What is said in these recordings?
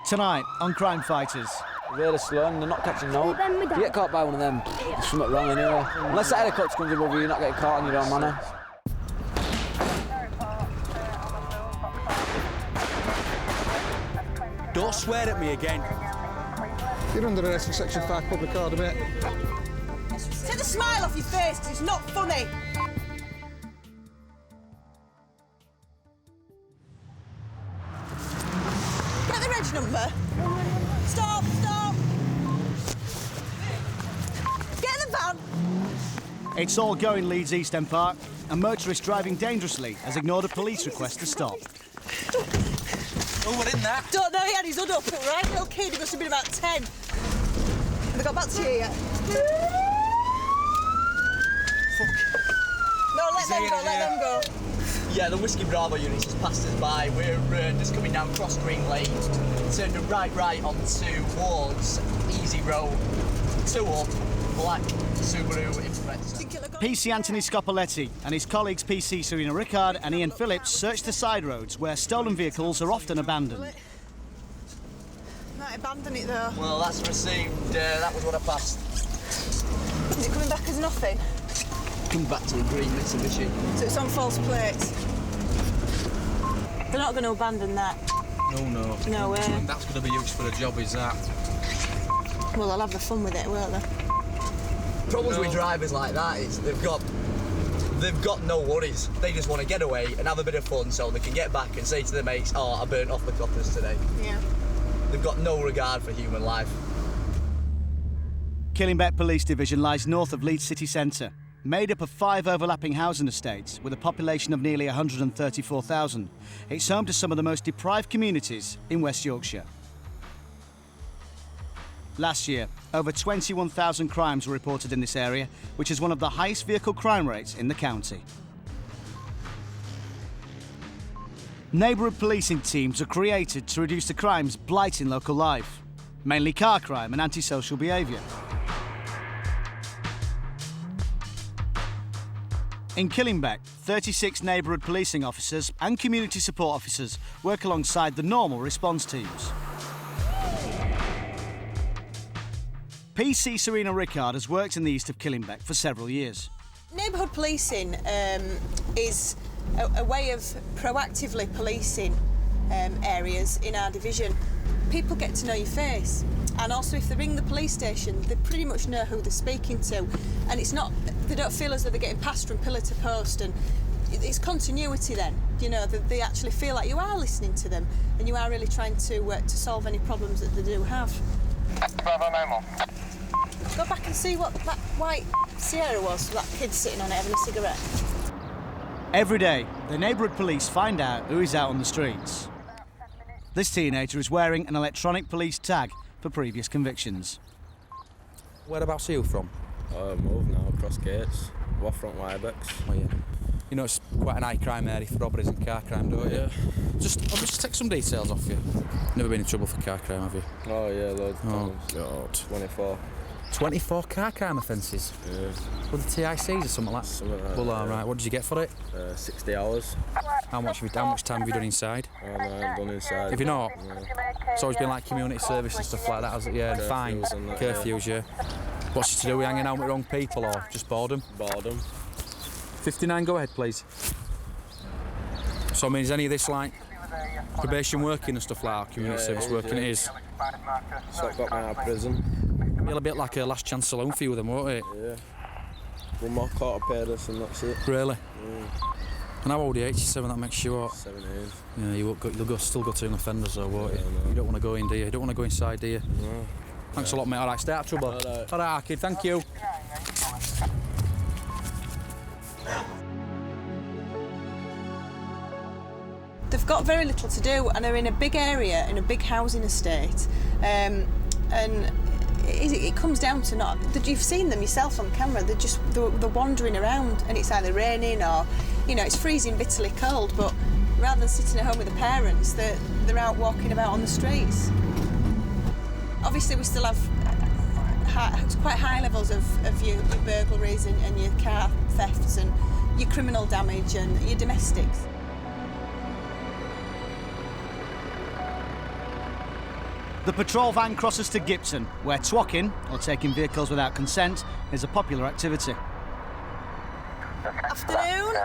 Tonight on Crimefighters. Really slow and they're not catching no. If you get caught by one of them, there's something wrong anyway. Unless the helicopter comes above you, you're not getting caught on your own manner. Don't swear at me again. You're under arrest for Section 5 public order, mate. Take the smile off your face, 'cause it's not funny. Get the reg number. Stop, stop. Get in the van. It's all going Leeds East End Park. A motorist driving dangerously has ignored a police request to stop. Oh, we're in there. Don't know, he had his hood up, right? Little kid, he must have been about 10. Have they got back to you yet? Fuck. No, let them go. Yeah, the Whiskey Bravo units just passed us by. We're just coming down Cross Green Lane, turned a right onto Wards, Easy Road, two up, black Subaru Impreza. PC Anthony Scopoletti and his colleagues PC Serena Rickard and Ian Phillips search the side roads where stolen vehicles are often abandoned. Might abandon it though. Well, that's received. That was what I passed. Is it coming back as nothing? Come back to a green Mitsubishi. So it's on false plates. They're not going to abandon that. No. No way. That's going to be used for a job, is that? Well, they'll have the fun with it, won't they? Problems with drivers like that is they've got no worries. They just want to get away and have a bit of fun so they can get back and say to their mates, "Oh, I burnt off the coppers today." Yeah. They've got no regard for human life. Killingbeck Police Division lies north of Leeds city centre, made up of 5 overlapping housing estates with a population of nearly 134,000. It's home to some of the most deprived communities in West Yorkshire. Last year, over 21,000 crimes were reported in this area, which is one of the highest vehicle crime rates in the county. Neighbourhood policing teams are created to reduce the crimes blighting local life, mainly car crime and antisocial behaviour. In Killingbeck, 36 neighbourhood policing officers and community support officers work alongside the normal response teams. PC Serena Rickard has worked in the east of Killingbeck for several years. Neighbourhood policing is a way of proactively policing areas in our division. People get to know your face, and also if they ring the police station, they pretty much know who they're speaking to, and they don't feel as though they're getting passed from pillar to post, and it's continuity then. You know, they actually feel like you are listening to them, and you are really trying to solve any problems that they do have. Bravo Memo. Go back and see what that white Sierra was, that kid sitting on it having a cigarette. Every day, the neighbourhood police find out who is out on the streets. This teenager is wearing an electronic police tag for previous convictions. Whereabouts are you from? Move now, across gates, Waffront Wyebecks. Oh, yeah. You know, it's quite an high crime area for robberies and car crime, don't you? I'll just take some details off you. Never been in trouble for car crime, have you? Oh yeah, loads of Oh, times. God. 24. 24 car crime offences? Yeah. With the TICs or something like that? Something like Well, that, all right. What did you get for it? 60 hours. How much time have you done inside? And I'm done inside. Have you not? Yeah. It's always been like community service and stuff like that, has it? Yeah, and fines, and that, curfews, yeah. What's it to do with hanging out with wrong people or just boredom? Boredom. 59, go ahead, please. So, I mean, is any of this like probation working and stuff like that, community service working? It is. So it got me out of prison. Feel a bit like a last chance saloon for you with them, won't it? Yeah. One more quarter paid us and that's it. Really? Yeah. And how old are you? 87, that makes you what? 17. Yeah, you'll still go to an offenders though, won't you? No. You don't want to go in, do you? You don't want to go inside, do you? No. Thanks a lot, mate. All right, stay out of trouble. All right, kid, thank you. They've got very little to do and they're in a big area, in a big housing estate. And it comes down to you've seen them yourself on camera, they're wandering around and it's either raining or, you know, it's freezing bitterly cold, but rather than sitting at home with the parents, they're out walking about on the streets. Obviously we still have quite high levels of your burglaries and your car thefts and your criminal damage and your domestics. The patrol van crosses to Gibson, where twocking, or taking vehicles without consent, is a popular activity. Afternoon.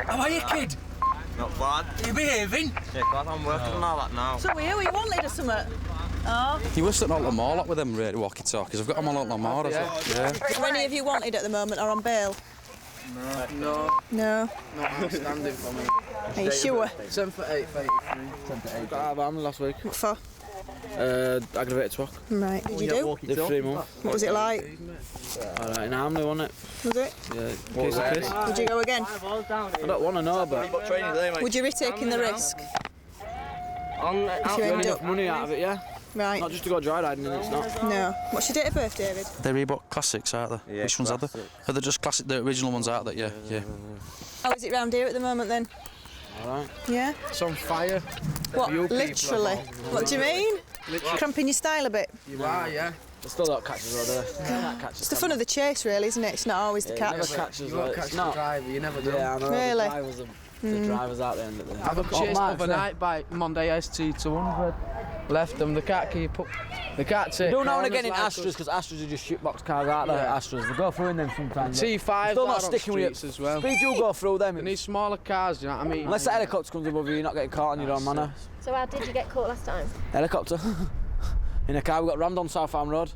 How are you, kid? Not bad. Are you behaving? Yeah, God, I'm working on all that now. So were you wanted or something? Oh. You were sitting out more like with them walkie-talkies. I've got them on more, yeah. Is there any of you wanted at the moment or on bail? No. No. Not outstanding for me. Are you sure? 7 for 8 for 83. 10 to 8. Got out of army last week. What for? Aggravated twok. Right. Did you do? Did 3 months. What was it like? Alright, in Armley, wasn't it? Was it? Yeah, case of piss. Would you go again? I don't want to know, but Would you risk taking the risk? If you end up... money out of it, yeah. Right. Not just to go dry riding, it's not. No. What's your date of birth, David? They're Reebok Classics, aren't they? Yeah, Which ones are they? Are they just classic, the original ones, aren't they? Yeah. How is it round here at the moment then? Alright. Yeah? It's on fire. What, You people literally? are What do you mean? Cramping your style a bit? You are, yeah. I still don't catch us, though. It's the fun of the chase, really, isn't it? It's not always the Never catch. catch us, You won't like, catch it's the not. driver, you never do. Yeah, I know. Really? The drivers out there. I got chased overnight by Monday ST 200. Left them. The cat keep up. The cat take. Do now and again in Astras, because Astras are just shitbox cars out there. Yeah. Astras, we go through in them sometimes. T5s Still not are on sticking with streets it. as well. Speed you go through them. And these smaller cars, do you know what I mean? Unless a helicopter comes above you, you're not getting caught on your own manner. So how did you get caught last time? Helicopter. In a car, we got rammed on South Farm Road.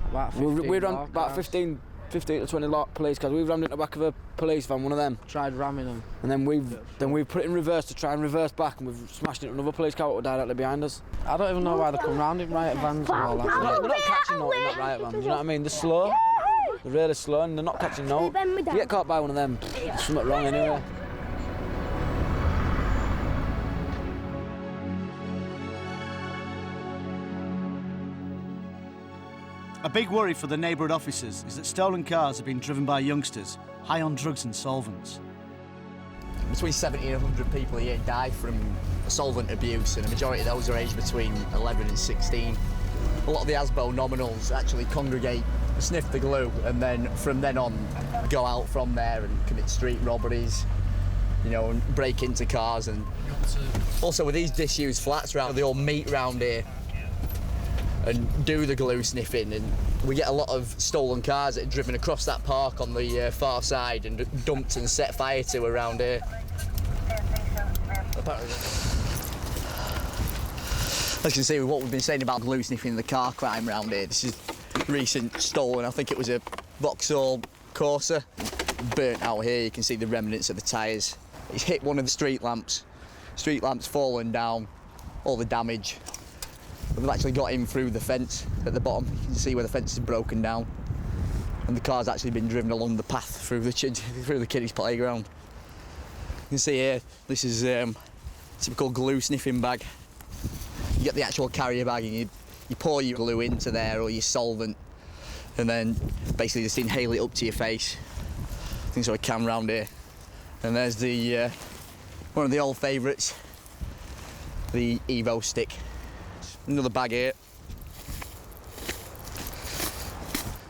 About We ran about cars. 15 to 20 police cars. We rammed into the back of a police van, one of them. Tried ramming them. And then we've put it in reverse to try and reverse back, and we've smashed into another police car that were directly behind us. I don't even know why they come round in riot vans and all that. They're not catching no, they're not riot vans, you know what I mean? They're slow. They're really slow and they're not catching no. If you get caught by one of them, there's something wrong anyway. A big worry for the neighbourhood officers is that stolen cars have been driven by youngsters high on drugs and solvents. Between 70 and 100 people a year die from solvent abuse, and a majority of those are aged between 11 and 16. A lot of the ASBO nominals actually congregate, sniff the glue, and then from then on go out from there and commit street robberies, you know, and break into cars. And also with these disused flats around, they all meet round here and do the glue sniffing, and we get a lot of stolen cars that are driven across that park on the far side and dumped and set fire to around here. As you can see, with what we've been saying about glue sniffing the car crime around here, this is recent stolen. I think it was a Vauxhall Corsa. Burnt out here, you can see the remnants of the tyres. It's hit one of the street lamps fallen down, all the damage. We've actually got him through the fence at the bottom. You can see where the fence is broken down. And the car's actually been driven along the path through the kiddies' playground. You can see here, this is a typical glue sniffing bag. You get the actual carrier bag and you pour your glue into there or your solvent, and then basically just inhale it up to your face. I think so we can round here. And there's the one of the old favourites, the Evo stick. Another bag here.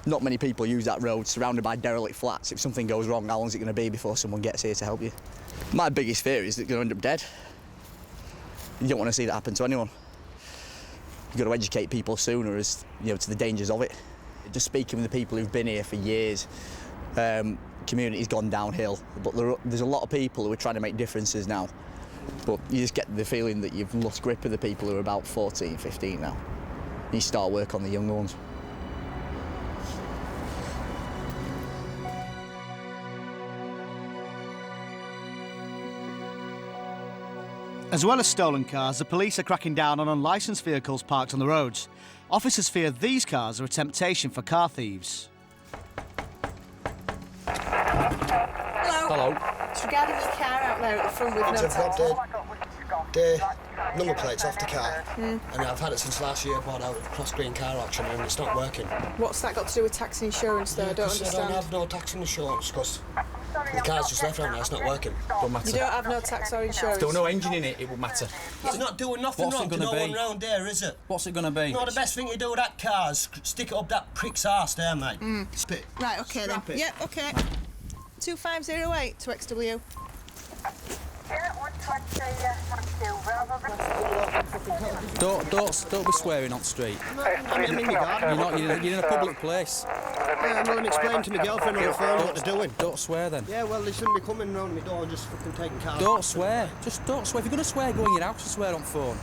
Not many people use that road, surrounded by derelict flats. If something goes wrong, how long is it going to be before someone gets here to help you? My biggest fear is that you're going to end up dead. You don't want to see that happen to anyone. You've got to educate people sooner as, you know, to the dangers of it. Just speaking with the people who've been here for years, community's gone downhill, but there's a lot of people who are trying to make differences now. But you just get the feeling that you've lost grip of the people who are about 14, 15 now. You start work on the younger ones. As well as stolen cars, the police are cracking down on unlicensed vehicles parked on the roads. Officers fear these cars are a temptation for car thieves. Hello. It's regarding your car out there at the front with no tax. The number plate's off the car, and I've had it since last year. Bought out of Cross Green car auction, and it's not working. What's that got to do with tax and insurance, though? I don't understand. I don't have no tax and insurance because the car's just left around there. It's not working. Don't matter. You don't have no tax or insurance? If there were no engine in it, it would matter. It's not doing nothing wrong to no one round there, is it? What's it going to be? No, the best thing to do with that car is stick it up that prick's arse there, mate. Spit. Right, OK then. Scrap it. Yeah, OK. 2508 to XW. Don't be swearing on the street. I'm in my garden. You're in a public place. Yeah, I'm going to explain to my girlfriend on the phone what they're doing. Don't swear then. Yeah, well, they shouldn't be coming round my door and just fucking taking cars. Don't swear. Just don't swear. If you're going to swear, go in your house and swear on the phone.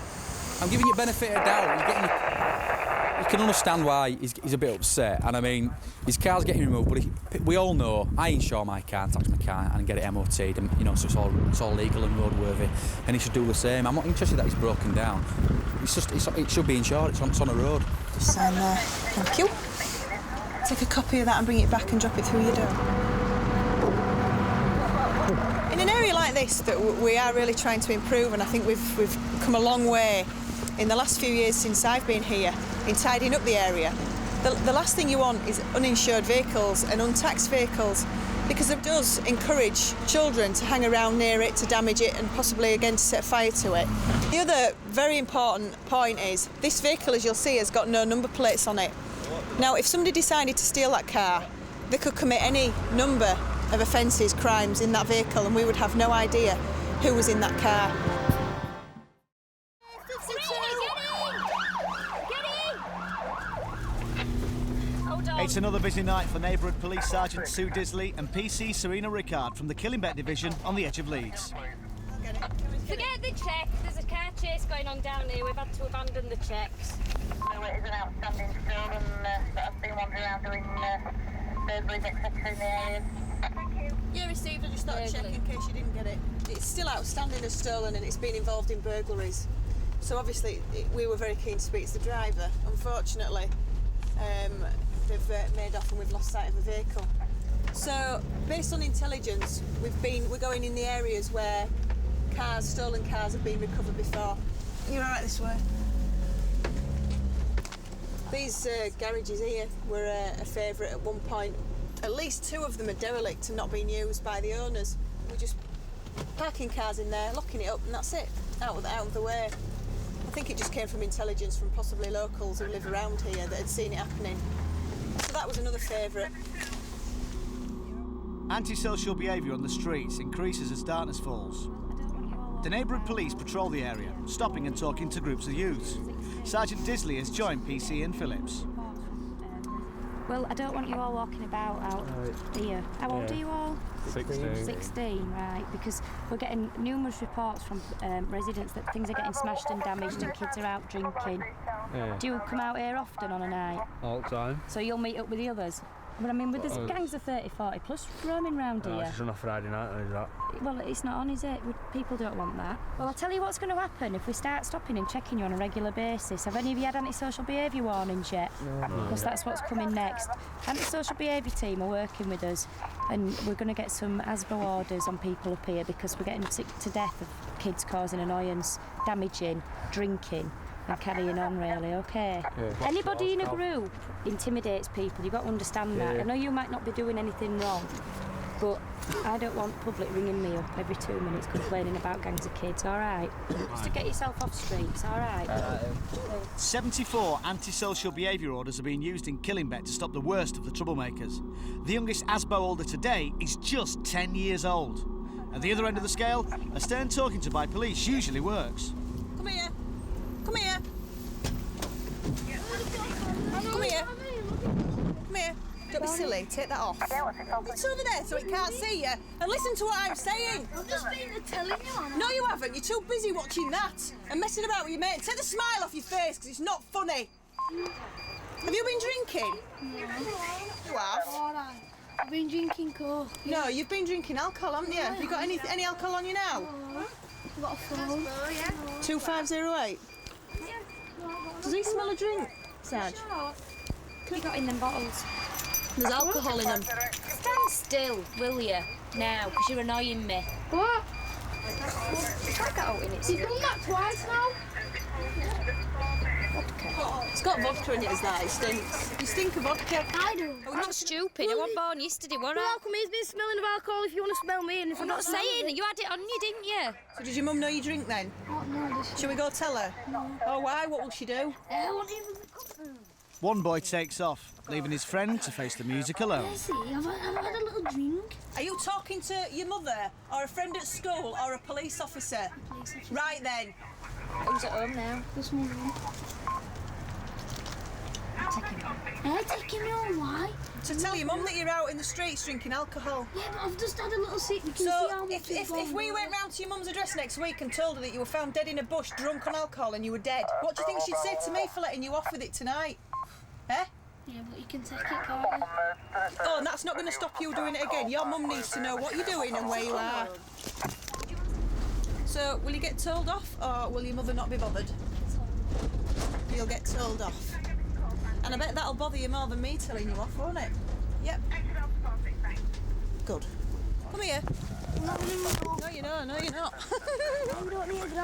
I'm giving you benefit of doubt. You can understand why he's a bit upset. And I mean, his car's getting removed, but we all know I insure my car and tax my car and get it MOT'd, and you know, so it's all legal and roadworthy. And he should do the same. I'm not interested that he's broken down. It should be insured. It's on a road. Just sign there. Thank you. Take a copy of that and bring it back and drop it through your door. In an area like this that we are really trying to improve, and I think we've come a long way in the last few years since I've been here in tidying up the area. The last thing you want is uninsured vehicles and untaxed vehicles, because it does encourage children to hang around near it, to damage it, and possibly again to set fire to it. The other very important point is this vehicle, as you'll see, has got no number plates on it. Now, if somebody decided to steal that car, they could commit any number of offences, crimes in that vehicle, and we would have no idea who was in that car. It's another busy night for Neighbourhood Police Sergeant Sue Disley and PC Serena Rickard from the Killingbeck Division on the edge of Leeds. Forget the check. There's a car chase going on down here. We've had to abandon the checks. So it is an outstanding still, and that I've been wandering around doing burglaries, etc. in the area. Yeah, received. I just thought I'd check in case you didn't get it. It's still outstanding as stolen, and it's been involved in burglaries. So obviously we were very keen to speak to the driver. Unfortunately, they've made off and we've lost sight of the vehicle. So based on intelligence, we're going in the areas where stolen cars have been recovered before. You're all right this way. These garages here were a favourite at one point. At least 2 of them are derelict and not being used by the owners. We're just parking cars in there, locking it up, and that's it. Out of the way. I think it just came from intelligence from possibly locals who live around here that had seen it happening. So that was another favourite. Antisocial behaviour on the streets increases as darkness falls. The neighbourhood police patrol the area, stopping and talking to groups of youths. Sergeant Disley has joined PC and Phillips. Well, I don't want you all walking about out here. How old are you all? 16. 16, right, because we're getting numerous reports from residents that things are getting smashed and damaged and kids are out drinking. Yeah. Do you come out here often on a night? All the time. So you'll meet up with the others? But I mean, with there's gangs of 30, 40 plus roaming round here. It's just on a Friday night, is that? Well, it's not on, is it? People don't want that. Well, I'll tell you what's going to happen if we start stopping and checking you on a regular basis. Have any of you had antisocial behaviour warnings yet? No. Because that's what's coming next. Antisocial behaviour team are working with us, and we're going to get some ASBO orders on people up here because we're getting sick to death of kids causing annoyance, damaging, drinking, and carrying on, really, okay? Yeah. Anybody in a group intimidates people, you've got to understand that. I know you might not be doing anything wrong, but I don't want public ringing me up every 2 minutes complaining about gangs of kids, all right? Just to get yourself off streets, all right? 74 antisocial behaviour orders are being used in Killingbeck to stop the worst of the troublemakers. The youngest ASBO holder today is just 10 years old. At the other end of the scale, a stern talking to by police usually works. Come here. Come here. Come here. Come here. Don't be silly. Take that off. It's over there so it can't see you. And listen to what I'm saying. I've just been telling you. No, you haven't. You're too busy watching that and messing about with your mate. Take the smile off your face because it's not funny. Have you been drinking? No. You have? All right. I've been drinking Coke. No, you've been drinking alcohol, haven't you? Have you got any alcohol on you now? I've got a phone. 2508. Does he smell a drink, Sarge? What have you got in them bottles? There's alcohol in them. Stand still, will you? Now, because you're annoying me. What? What's that got in it? You've done that twice now. Vodka. It's got vodka in it, is that? It stinks. You stink of vodka. I do. I'm not stupid. I wasn't born yesterday, was Well, I? how come he's been smelling of alcohol if you want to smell me? And if I'm not saying. You had it on you, didn't you? So did your mum know you drink then? Oh, no, Shall we go tell her? No. Oh, why? What will she do? I won't even... One boy takes off, leaving his friend to face the music alone. See, I've had a little drink. Are you talking to your mother, or a friend at school, or a police officer? Police officer. Right then. Who's at home now? This morning. Taking me home, why? To tell your mum that you're out in the streets drinking alcohol. Yeah, but I've just had a little sip. You can see So, how much if we went round to your mum's address next week and told her that you were found dead in a bush, drunk on alcohol, and you were dead, what do you think she'd say to me for letting you off with it tonight? Eh? Yeah, but you can take it, can't you? Oh, and that's not going to stop you doing it again. Your mum needs to know what you're doing and where you are. So, will you get told off, or will your mother not be bothered? You'll get told off. And I bet that'll bother you more than me telling you off, won't it? Yep. Good. Come here. No, you're not. No, you're not.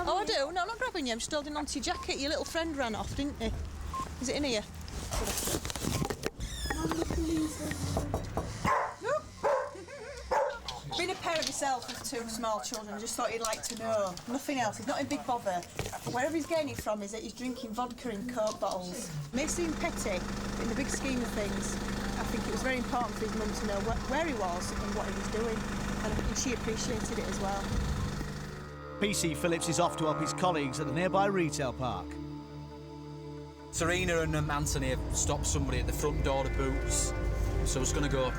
Oh, I do. No, I'm not grabbing you. I'm just holding onto your jacket. Your little friend ran off, didn't he? Is it in here? Being a parent myself with 2 small children, I just thought you'd like to know. Nothing else. He's not in big bother. Wherever he's getting it from is that he's drinking vodka in Coke bottles. It may seem petty, but in the big scheme of things, I think it was very important for his mum to know where he was and what he was doing. And I think she appreciated it as well. PC Phillips is off to help his colleagues at the nearby retail park. Serena and Anthony have stopped somebody at the front door of Boots, so I was going to go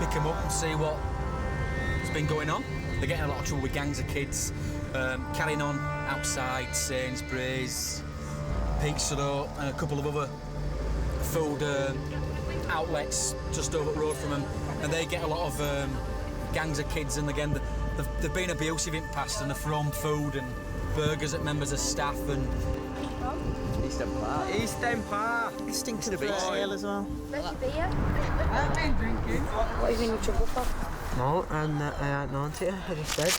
pick them up and see what's been going on. They're getting a lot of trouble with gangs of kids, carrying on outside Sainsbury's, Pizza Hut, and a couple of other food outlets just over the road from them, and they get a lot of gangs of kids, and again they've been abusive in the past, and they're throwing food and burgers at members of staff and... Eastern Park. It stinks of ale as well. Where's your beer? I've been drinking. What are you in trouble for? No, and I ain't known to you, I just said.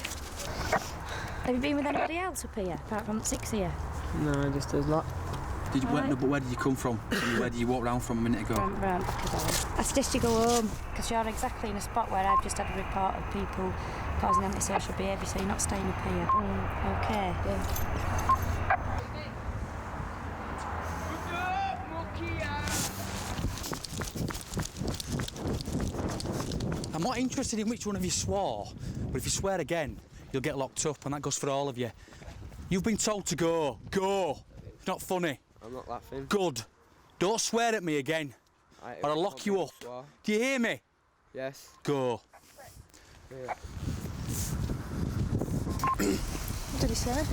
Have you been with anybody else up here, apart from the 6 here? No, just us lot. Did you, where did you come from? Where did you walk round from a minute ago? Round back of home. I suggest you go home, because you're exactly in a spot where I've just had a report of people causing antisocial behaviour, so you're not staying up here. Okay. Yeah. I'm not interested in which one of you swore, but if you swear again, you'll get locked up, and that goes for all of you. You've been told to go. Go. It's not funny. I'm not laughing. Good. Don't swear at me again, or I'll lock you up. Do you hear me? Yes. Go. Yeah. What did he say?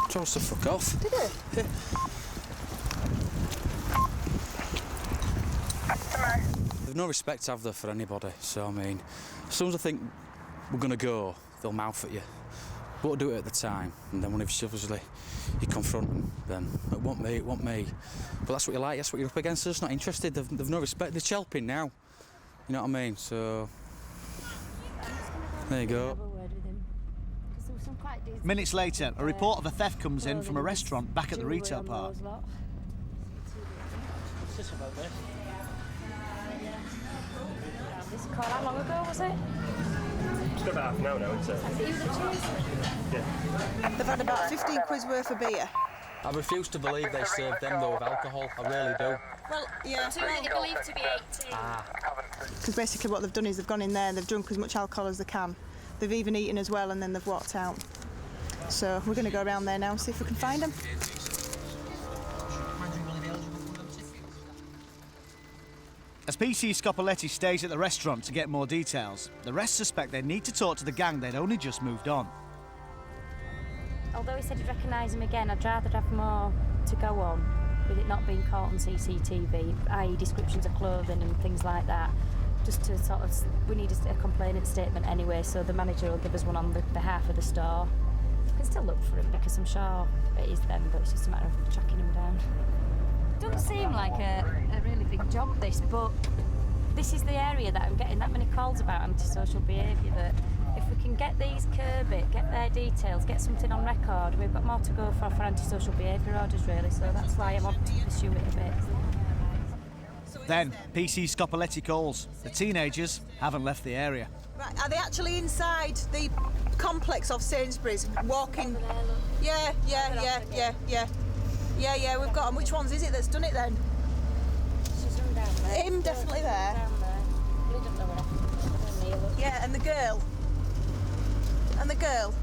Told us to fuck off. Did he? Yeah. They've no respect, have they, for anybody? So, I mean, as soon as I think we're going to go, they'll mouth at you. Won't do it at the time, and then when obviously you confront them, then it won't me. But that's what you like, that's what you're up against. They're just not interested, they've no respect. They're chelping now, you know what I mean? So, there you go. Minutes later, a report of a theft comes in from a restaurant back at the retail park. What's this about this? This call, how long ago was it? It's been about half an hour now, isn't it? Yeah. They've had about 15 quid's worth of beer. I refuse to believe they served them though with alcohol, I really do. Well, yeah. Too late believed to be 18. Because basically what they've done is they've gone in there and they've drunk as much alcohol as they can. They've even eaten as well and then they've walked out. So we're going to go around there now and see if we can find them. As PC Scopoletti stays at the restaurant to get more details, the rest suspect they need to talk to the gang they'd only just moved on. Although he said he'd recognise him again, I'd rather have more to go on, with it not being caught on CCTV, i.e. descriptions of clothing and things like that. Just to sort of, we need a complainant statement anyway, so the manager will give us one on behalf of the store. We can still look for him because I'm sure it is them, but it's just a matter of tracking him down. Doesn't seem like a really big job, this, but this is the area that I'm getting that many calls about antisocial behaviour, that if we can get these curb it, get their details, get something on record, we've got more to go for antisocial behaviour orders, really, so that's why I want to pursue it a bit. Then, PC Scopoletti calls. The teenagers haven't left the area. Right, are they actually inside the complex of Sainsbury's, walking? Yeah, we've got them. Which ones is it that's done it then? She's run down there. Him definitely there. Down there. We don't know where. Yeah, and the girl. And the girl.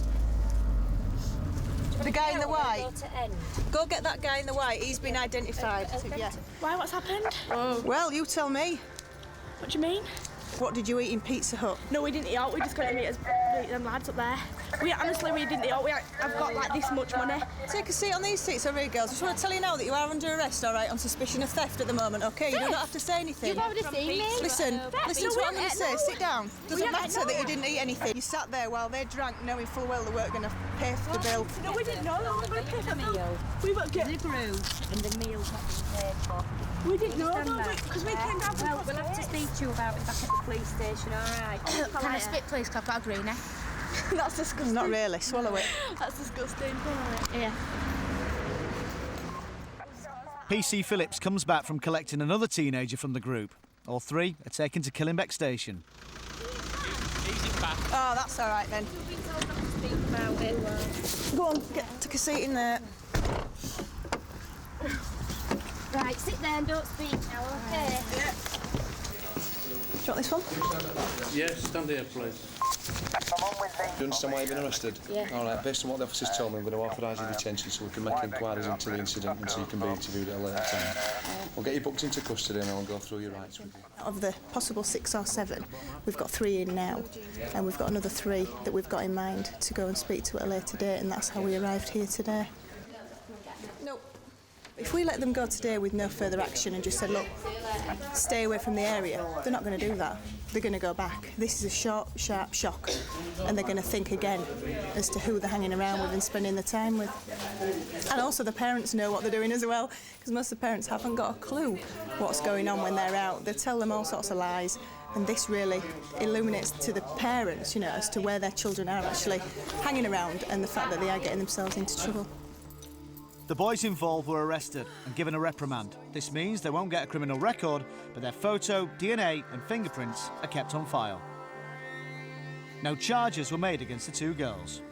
The guy in the white. Go to end. Go get that guy in the white. He's been identified. Yeah. Why? What's happened? Well, you tell me. What do you mean? What did you eat in Pizza Hut? No, we didn't eat out. We just got to meet them lads up there. We didn't eat out. I've got like this much money. Take a seat on these seats over here, girls. I just want to tell you now that you are under arrest, all right, on suspicion of theft at the moment, OK? You do not have to say anything. You've already seen me. Listen to what I'm going to say. Sit down. Doesn't Yeah, matter no. that you didn't eat anything. You sat there while they drank, knowing full well they weren't going to pay for the bill. No, we didn't know they weren't going to pay for the bill. We were getting The brew and the meal's not being paid for. We didn't know because we came down from Well, we'll have to speak to you about it back at the police station, all right? Can I spit, please? 'Cause I've got a greenie. That's disgusting. Not really. Swallow it. That's disgusting. Yeah. PC Phillips comes back from collecting another teenager from the group. All three are taken to Killingbeck Station. Oh, that's all right then. Go on, take a seat in there. Right, sit there and don't speak now, OK? Yeah. Do you want this one? Yes, stand here, please. Do you understand why you've been arrested? Yeah. All right, based on what the officers told me, I'm going to authorise your detention so we can make inquiries into the incident and so you can be interviewed at a later time. We'll get you booked into custody and then we'll go through your rights with you. Of the possible 6 or 7, we've got 3 in now, and we've got another 3 that we've got in mind to go and speak to at a later date, and that's how we arrived here today. No. If we let them go today with no further action and just said, look, stay away from the area, they're not going to do that. They're going to go back. This is a short, sharp shock, and they're going to think again as to who they're hanging around with and spending their time with. And also the parents know what they're doing as well, because most of the parents haven't got a clue what's going on when they're out. They tell them all sorts of lies, and this really illuminates to the parents, you know, as to where their children are actually hanging around and the fact that they are getting themselves into trouble. The boys involved were arrested and given a reprimand. This means they won't get a criminal record, but their photo, DNA and fingerprints are kept on file. No charges were made against the 2 girls.